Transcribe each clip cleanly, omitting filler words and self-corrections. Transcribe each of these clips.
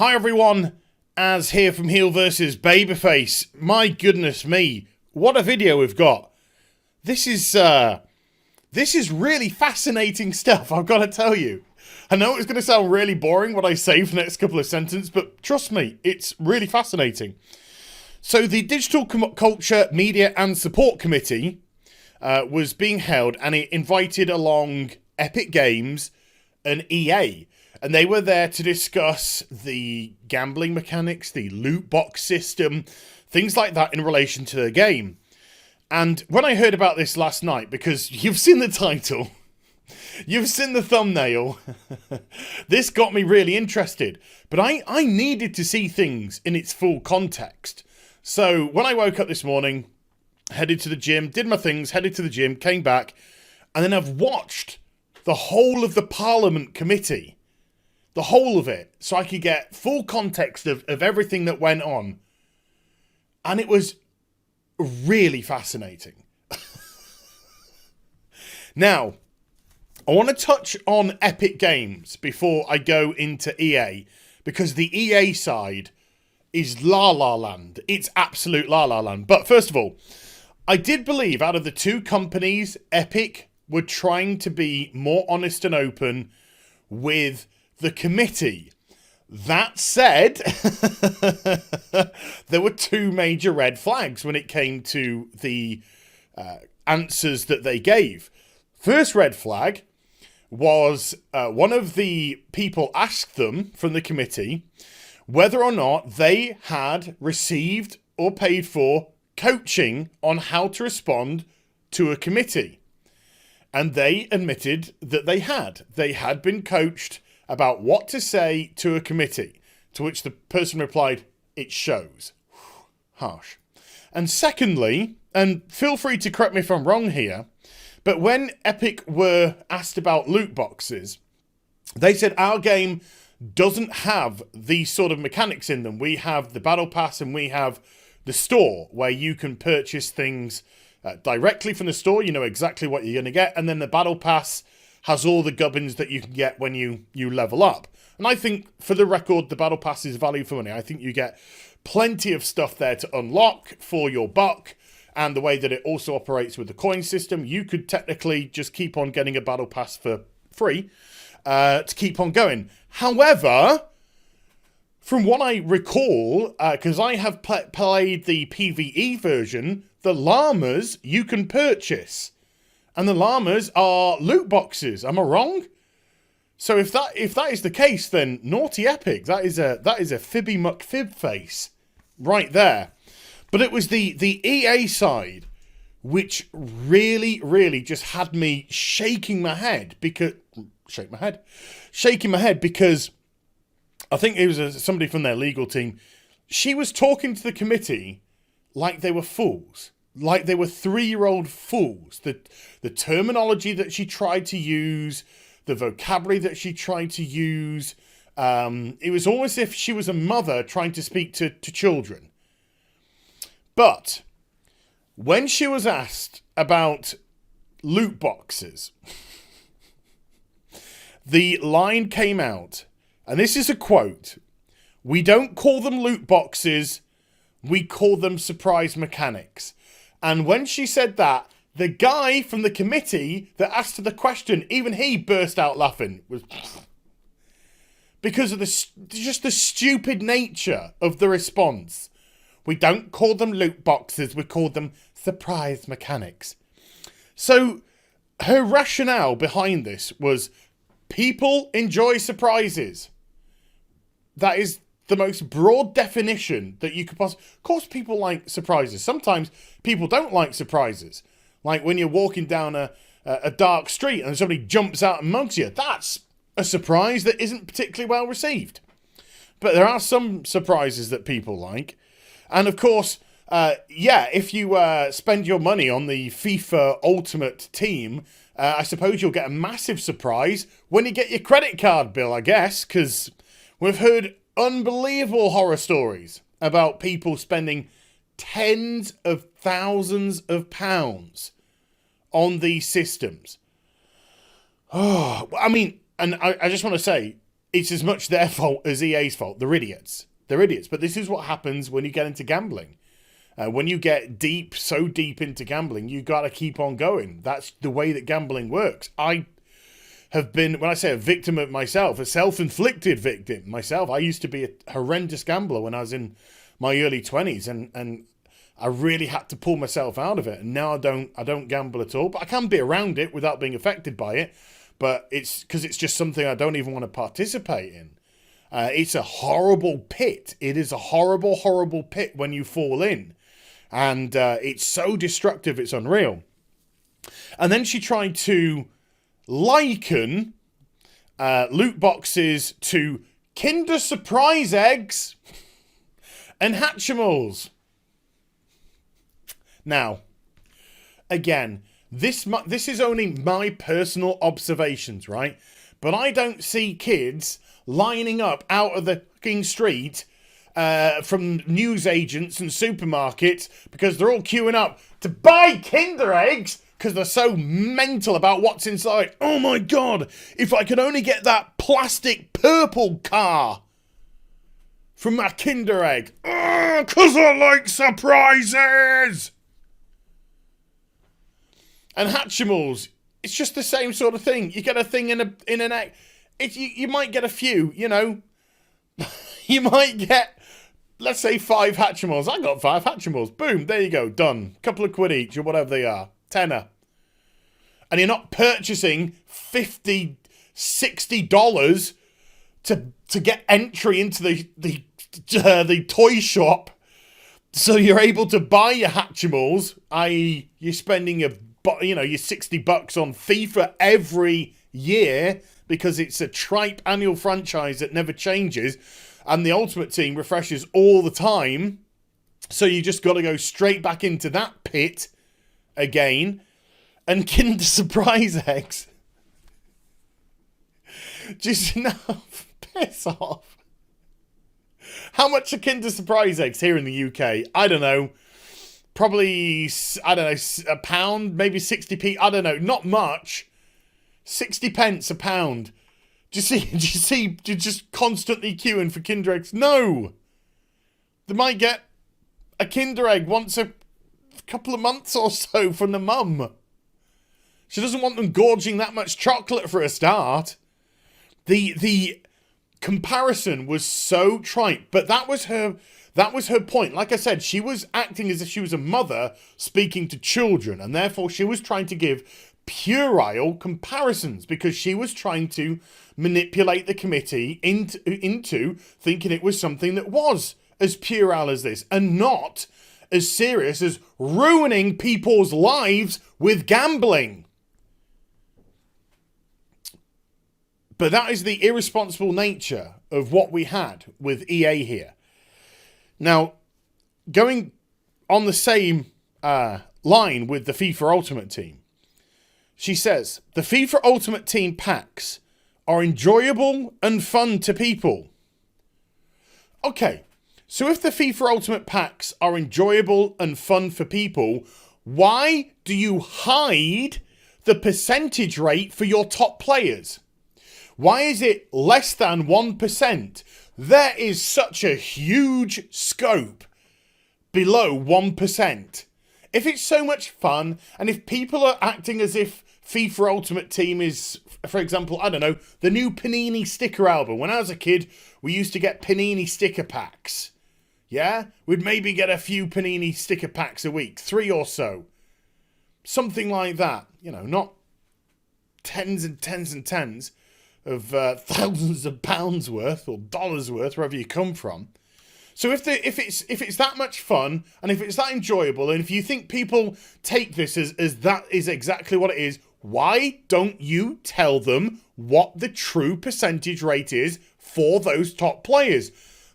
Hi everyone, Az here from HeelvsBabyface. My goodness me, what a video we've got. This is really fascinating stuff, I've got to tell you. I know it's going to sound really boring what I say for the next couple of sentences, but trust me, it's really fascinating. So the Digital Culture, Media and Support Committee was being held, and it invited along Epic Games and EA. And they were there to discuss the gambling mechanics, the loot box system, things like that in relation to the game. And when I heard about this last night, because you've seen the title, you've seen the thumbnail, this got me really interested. But I needed to see things in its full context. So when I woke up this morning, headed to the gym, did my things, headed to the gym, came back, and then I've watched the whole of the Parliament Committee. The whole of it, so I could get full context of everything that went on. And it was really fascinating. Now, I want to touch on Epic Games before I go into EA, because the EA side is la la land. It's absolute la la land. But first of all, I did believe out of the two companies, Epic were trying to be more honest and open with the committee. That said, there were two major red flags when it came to the answers that they gave. First red flag was one of the people asked them from the committee whether or not they had received or paid for coaching on how to respond to a committee. And they admitted that they had. They had been coached about what to say to a committee, to which the person replied, "It shows." Harsh. And secondly, and feel free to correct me if I'm wrong here, but when Epic were asked about loot boxes, they said our game doesn't have these sort of mechanics in them. We have the battle pass and we have the store where you can purchase things directly from the store. You know exactly what you're going to get. And then the battle pass has all the gubbins that you can get when you level up. And I think, for the record, the battle pass is value for money. I think you get plenty of stuff there to unlock for your buck. And the way that it also operates with the coin system, you could technically just keep on getting a battle pass for free to keep on going. However, from what I recall, because I have played the PvE version, the llamas you can purchase. And the llamas are loot boxes. Am I wrong? So if that is the case, then naughty Epic. That is a fibby McFib face right there. But it was the EA side which really just had me shaking my head because I think it was somebody from their legal team. She was talking to the committee like they were fools. Like they were 3-year-old fools. The terminology that she tried to use, the vocabulary that she tried to use, it was almost as if she was a mother trying to speak to children. But when she was asked about loot boxes, the line came out, and this is a quote: "We don't call them loot boxes, we call them surprise mechanics." And when she said that, the guy from the committee that asked her the question, even he burst out laughing. Because of just the stupid nature of the response. We don't call them loot boxes, we call them surprise mechanics. So her rationale behind this was people enjoy surprises. That is the most broad definition that you could possibly... Of course, people like surprises. Sometimes people don't like surprises. Like when you're walking down a dark street and somebody jumps out and mugs you. That's a surprise that isn't particularly well received. But there are some surprises that people like. And of course, if you spend your money on the FIFA Ultimate Team, I suppose you'll get a massive surprise when you get your credit card bill, I guess, because we've heard unbelievable horror stories about people spending tens of thousands of pounds on these systems. Oh, I mean, and I just want to say, it's as much their fault as EA's fault. They're idiots. They're idiots. But this is what happens when you get into gambling. When you get so deep into gambling, you got to keep on going. That's the way that gambling works. I have been, when I say a victim of myself, a self-inflicted victim myself. I used to be a horrendous gambler when I was in my early 20s, and I really had to pull myself out of it. And now I don't gamble at all, but I can be around it without being affected by it. But it's because it's just something I don't even want to participate in. It's a horrible pit. It is a horrible, horrible pit when you fall in. And it's so destructive, it's unreal. And then she tried to liken loot boxes to Kinder Surprise eggs and Hatchimals. Now, again, this is only my personal observations, right? But I don't see kids lining up out of the fucking street from news agents and supermarkets because they're all queuing up to buy Kinder eggs because they're so mental about what's inside. Oh my God, if I could only get that plastic purple car from my Kinder egg. Because I like surprises. And Hatchimals, it's just the same sort of thing. You get a thing in an egg. You might get a few, you know. You might get, let's say, 5 Hatchimals. I got 5 Hatchimals. Boom, there you go, done. Couple of quid each or whatever they are. Tenner. And you're not purchasing $50, $60 to get entry into the toy shop. So you're able to buy your Hatchimals, i.e. you're spending your $60 on FIFA every year because it's a tripe annual franchise that never changes and the Ultimate Team refreshes all the time. So you just got to go straight back into that pit again. And Kinder Surprise eggs. Just enough. Piss off. How much are Kinder Surprise eggs here in the UK? I don't know. Probably, I don't know, a pound, maybe 60p. I don't know, not much. 60 pence a pound. Do you see, you're just constantly queuing for Kinder eggs? No! They might get a Kinder egg once a couple of months or so from the mum. She doesn't want them gorging that much chocolate for a start. The comparison was so trite, but that was her point. Like I said, she was acting as if she was a mother speaking to children, and therefore she was trying to give puerile comparisons because she was trying to manipulate the committee into thinking it was something that was as puerile as this and not as serious as ruining people's lives with gambling. But that is the irresponsible nature of what we had with EA here. Now, going on the same line with the FIFA Ultimate Team, she says, the FIFA Ultimate Team packs are enjoyable and fun to people. Okay, so if the FIFA Ultimate packs are enjoyable and fun for people, why do you hide the percentage rate for your top players? Why is it less than 1%? There is such a huge scope below 1%. If it's so much fun, and if people are acting as if FIFA Ultimate Team is, for example, I don't know, the new Panini sticker album. When I was a kid, we used to get Panini sticker packs. Yeah? We'd maybe get a few Panini sticker packs a week, 3 or so. Something like that. You know, not tens and tens and tens of thousands of pounds worth or dollars worth, wherever you come from. So if it's that much fun and if it's that enjoyable, and if you think people take this as that is exactly what it is, why don't you tell them what the true percentage rate is for those top players?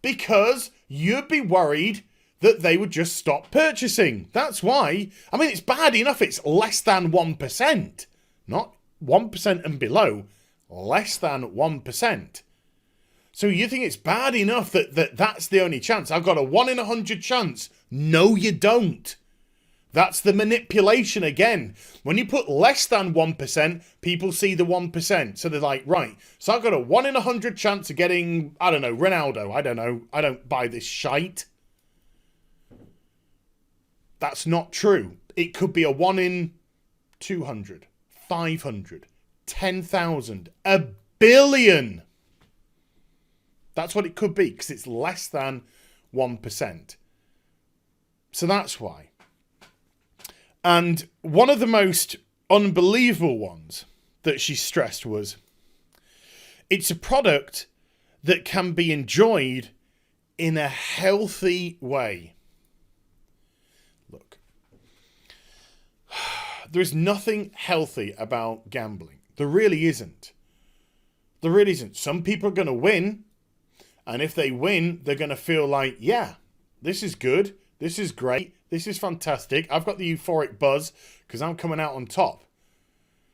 Because you'd be worried that they would just stop purchasing. That's why. I mean, it's bad enough it's less than 1%. Not 1% and below. Less than 1%. So you think it's bad enough that's the only chance? I've got a 1 in 100 chance. No, you don't. That's the manipulation again. When you put less than 1%, people see the 1%. So they're like, right, so I've got a 1 in 100 chance of getting, I don't know, Ronaldo. I don't know. I don't buy this shite. That's not true. It could be a 1 in 200, 500, 10,000, a billion. That's what it could be, because it's less than 1%. So that's why. And one of the most unbelievable ones that she stressed was, it's a product that can be enjoyed in a healthy way. Look, there is nothing healthy about gambling. There really isn't. There really isn't. Some people are going to win, and if they win, they're going to feel like, yeah, this is good, this is great, this is fantastic, I've got the euphoric buzz because I'm coming out on top.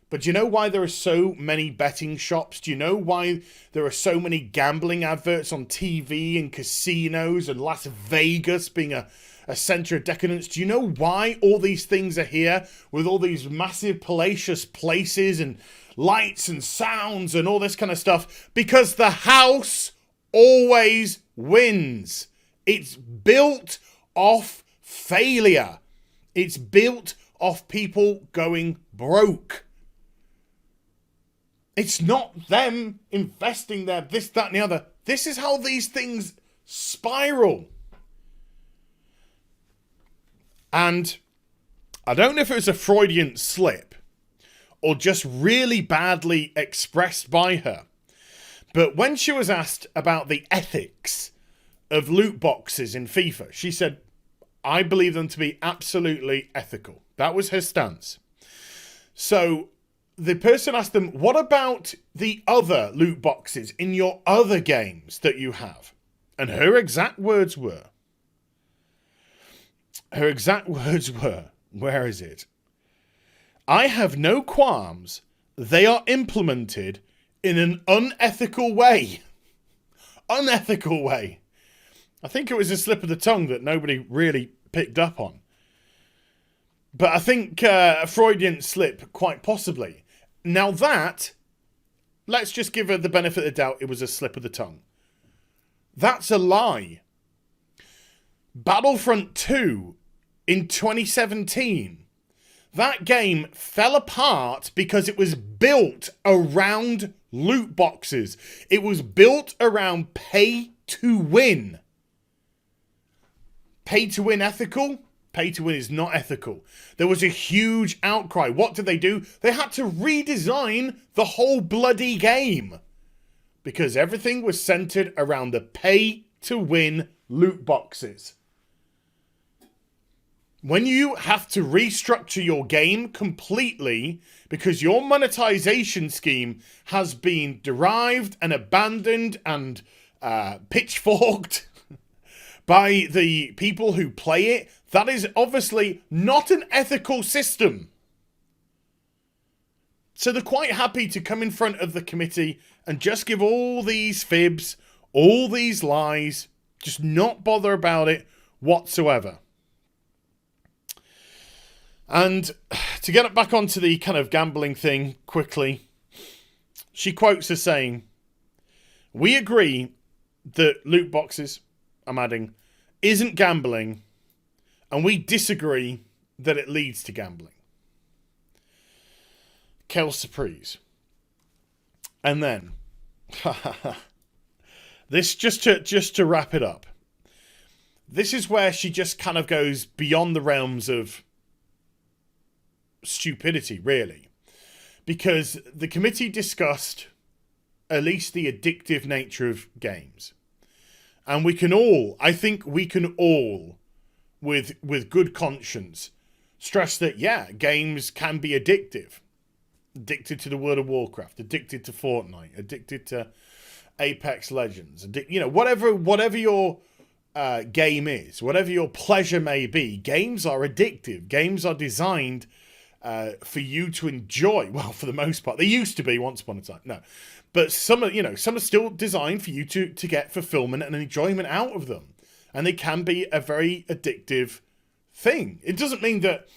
But do you know why there are so many betting shops? Do you know why there are so many gambling adverts on TV and casinos and Las Vegas being a center of decadence? Do you know why all these things are here with all these massive palatial places and lights and sounds and all this kind of stuff? Because the house always wins. It's built off failure. It's built off people going broke. It's not them investing their this, that, and the other. This is how these things spiral. And I don't know if it was a Freudian slip or just really badly expressed by her, but when she was asked about the ethics of loot boxes in FIFA, she said, I believe them to be absolutely ethical. That was her stance. So the person asked them, what about the other loot boxes in your other games that you have? And her exact words were, where is it? I have no qualms. They are implemented in an unethical way. Unethical way. I think it was a slip of the tongue that nobody really picked up on. But I think a Freudian slip, quite possibly. Now that, let's just give her the benefit of the doubt, it was a slip of the tongue. That's a lie. Battlefront 2 in 2017, that game fell apart because it was built around loot boxes. It was built around pay to win. Pay to win ethical? Pay to win is not ethical. There was a huge outcry. What did they do? They had to redesign the whole bloody game because everything was centered around the pay to win loot boxes. When you have to restructure your game completely because your monetization scheme has been derived and abandoned and pitchforked by the people who play it, that is obviously not an ethical system. So they're quite happy to come in front of the committee and just give all these fibs, all these lies, just not bother about it whatsoever. And to get it back onto the kind of gambling thing quickly, she quotes as saying, we agree that loot boxes, I'm adding, isn't gambling, and we disagree that it leads to gambling. Quelle surprise. And then, this just to wrap it up, this is where she just kind of goes beyond the realms of stupidity, really. Because the committee discussed at least the addictive nature of games. And we can all, I think we can all, with good conscience, stress that, yeah, games can be addictive. Addicted to the World of Warcraft, addicted to Fortnite, addicted to Apex Legends, whatever your game is, whatever your pleasure may be, games are addictive. Games are designed for you to enjoy. Well, for the most part, they used to be once upon a time. No, but some are still designed for you to get fulfillment and enjoyment out of them, and they can be a very addictive thing. It doesn't mean that,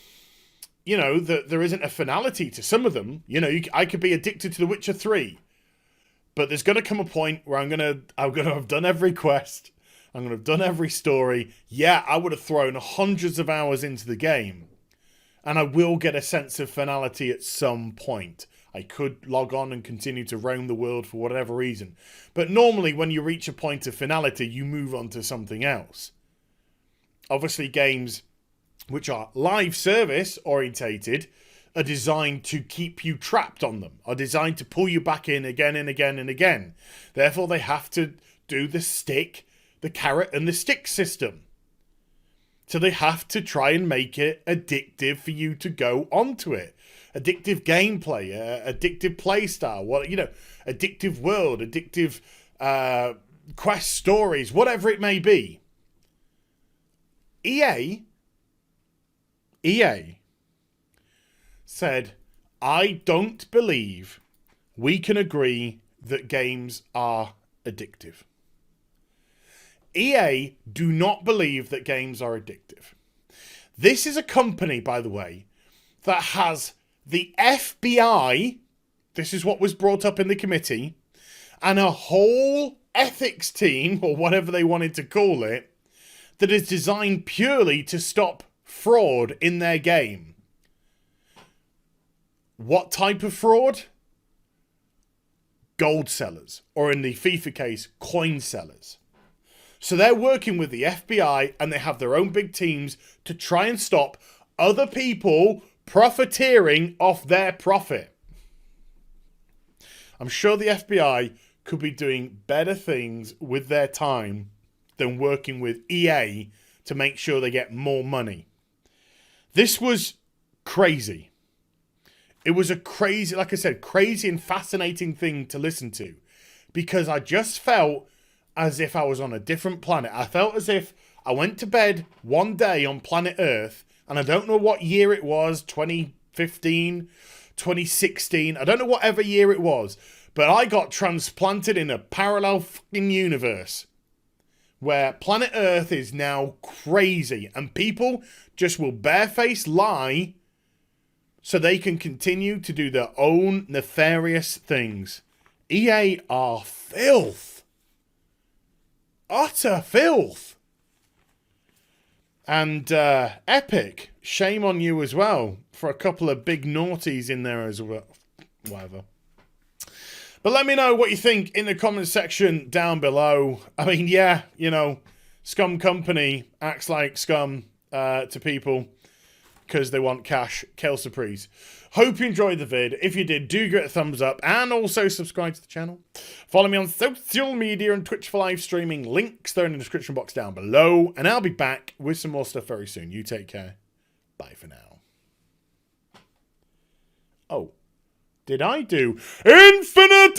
you know, that there isn't a finality to some of them. You know, I could be addicted to The Witcher 3, but there's going to come a point where I'm going to have done every quest. I'm going to have done every story. Yeah, I would have thrown hundreds of hours into the game, and I will get a sense of finality at some point. I could log on and continue to roam the world for whatever reason. But normally when you reach a point of finality, you move on to something else. Obviously, games which are live service orientated are designed to keep you trapped on them, are designed to pull you back in again and again and again. Therefore, they have to do the carrot and the stick system. So they have to try and make it addictive for you to go onto it. Addictive gameplay, addictive playstyle, addictive world, addictive quest stories, whatever it may be. EA said, I don't believe we can agree that games are addictive. EA do not believe that games are addictive. This is a company, by the way, that has the FBI, this is what was brought up in the committee, and a whole ethics team, or whatever they wanted to call it, that is designed purely to stop fraud in their game. What type of fraud? Gold sellers, or in the FIFA case, coin sellers. So they're working with the FBI, and they have their own big teams to try and stop other people profiteering off their profit. I'm sure the FBI could be doing better things with their time than working with EA to make sure they get more money. This was crazy. It was a crazy, like I said, crazy and fascinating thing to listen to, because I just felt as if I was on a different planet. I felt as if I went to bed one day on planet Earth, and I don't know what year it was, 2015, 2016, I don't know whatever year it was, but I got transplanted in a parallel fucking universe where planet Earth is now crazy, and people just will barefaced lie so they can continue to do their own nefarious things. EA are filth. Utter filth. And Epic, shame on you as well for a couple of big naughties in there as well. Whatever. But let me know what you think in the comments section down below. I mean, yeah, you know, Scum Company acts like scum to people because they want cash. Kale Surprise. Hope you enjoyed the vid. If you did, do give it a thumbs up and also subscribe to the channel. Follow me on social media and Twitch for live streaming. Links there in the description box down below. And I'll be back with some more stuff very soon. You take care. Bye for now. Oh, did I do Infinite